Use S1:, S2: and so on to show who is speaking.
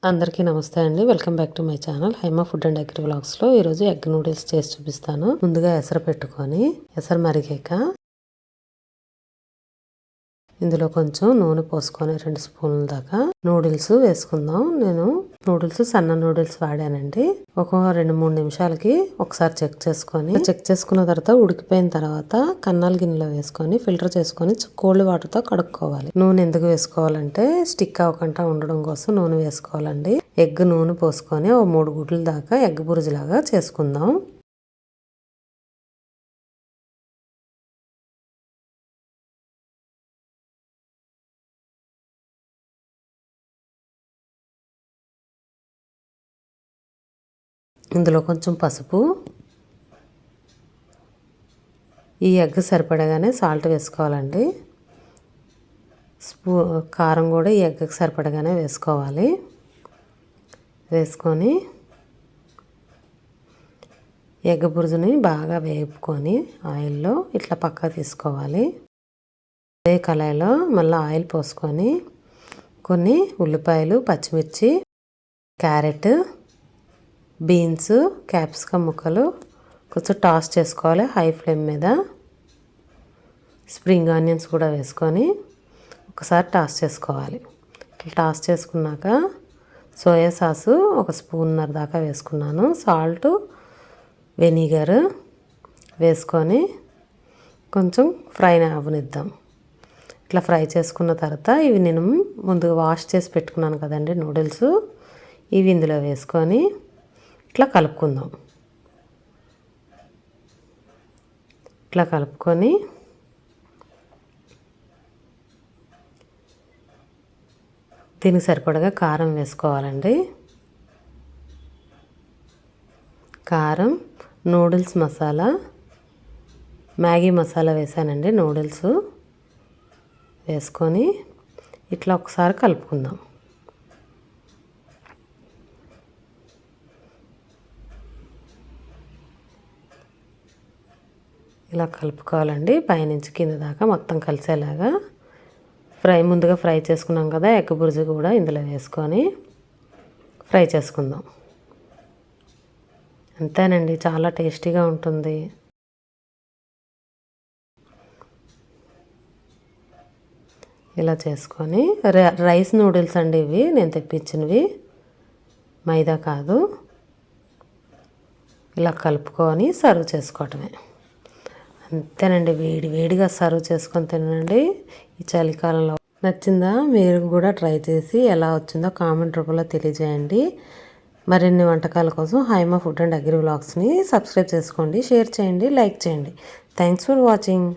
S1: అందరికీ నమస్తే అండి. Welcome back to my channel Haima food and agri వ్లాగ్స్లో ఈరోజు ఎగ్ నూడిల్స్ చేసి చూపిస్తాను. ముందుగా ఎసరు పెట్టుకొని ఎసరు మరిగాక ఇందులో కొంచెం నూనె పోసుకొని 2 స్పూన్ల దాకా నూడిల్స్ వేసుకుందాం. నేను నూడిల్స్ సన్న నూడిల్స్ వాడానండి. ఒక 2-3 నిమిషాలకి ఒకసారి చెక్ చేసుకున్న తర్వాత ఉడికిపోయిన తర్వాత కన్నాల గిన్నెలో వేసుకొని ఫిల్టర్ చేసుకొని కోల్డ్ వాటర్తో కడుక్కోవాలి. నూనె ఎందుకు వేసుకోవాలంటే స్టిక్ అవ్వకుండా ఉండడం కోసం నూనె వేసుకోవాలండి. ఎగ్ నూనె పోసుకొని 3 గుడ్ల దాకా ఎగ్ బురుజులాగా చేసుకుందాం. ఇందులో కొంచెం పసుపు, ఈ ఎగ్ సరిపడగానే సాల్ట్ వేసుకోవాలండి. కారం కూడా ఈ ఎగ్కి సరిపడగానే వేసుకోవాలి. వేసుకొని ఎగ్ బురుజుని బాగా వేపుకొని ఆయిల్లో ఇట్లా పక్కా తీసుకోవాలి. అదే కళాయిలో మళ్ళీ ఆయిల్ పోసుకొని కొన్ని ఉల్లిపాయలు, పచ్చిమిర్చి, క్యారెట్, బీన్స్, క్యాప్సికమ్ ముక్కలు కొంచెం టాస్ చేసుకోవాలి హై ఫ్లేమ్ మీద. స్ప్రింగ్ ఆనియన్స్ కూడా వేసుకొని ఒకసారి టాస్ చేసుకోవాలి. టాస్ చేసుకున్నాక సోయా సాసు 1 స్పూన్నర దాకా వేసుకున్నాను. సాల్ట్, వెనిగర్ వేసుకొని కొంచెం ఫ్రై అవ్వనిద్దాం. ఇట్లా ఫ్రై చేసుకున్న తర్వాత ఇవి నేను ముందుగా వాష్ చేసి పెట్టుకున్నాను కదండి నూడిల్స్, ఇవి ఇందులో వేసుకొని ఇట్లా కలుపుకుందాం. ఇట్లా కలుపుకొని దీనికి సరిపడగా కారం వేసుకోవాలండి. కారం, నూడిల్స్ మసాలా, మ్యాగీ మసాలా వేసానండి. నూడిల్స్ వేసుకొని ఇట్లా ఒకసారి కలుపుకుందాం. ఇలా కలుపుకోవాలండి పైనుంచి కింద దాకా మొత్తం కలిసేలాగా. ముందుగా ఫ్రై చేసుకున్నాం కదా ఎగ్ బుర్జీ కూడా ఇందులో వేసుకొని ఫ్రై చేసుకుందాం. అంతేనండి, చాలా టేస్టీగా ఉంటుంది. ఇలా చేసుకొని రైస్ నూడిల్స్ అండి ఇవి, నేను తెప్పించినవి, మైదా కాదు. ఇలా కలుపుకొని సర్వ్ చేసుకోవటమే. అంతేనండి, వేడిగా సర్వ్ చేసుకొని తినండి ఈ చలికాలంలో. నచ్చిందా? మీరు కూడా ట్రై చేసి ఎలా వచ్చిందో కామెంట్ రూపంలో తెలియజేయండి. మరిన్ని వంటకాల కోసం హైమా ఫుడ్ అండ్ అగ్రి వ్లాగ్స్ని సబ్స్క్రైబ్ చేసుకోండి, షేర్ చేయండి, లైక్ చేయండి. Thanks for watching.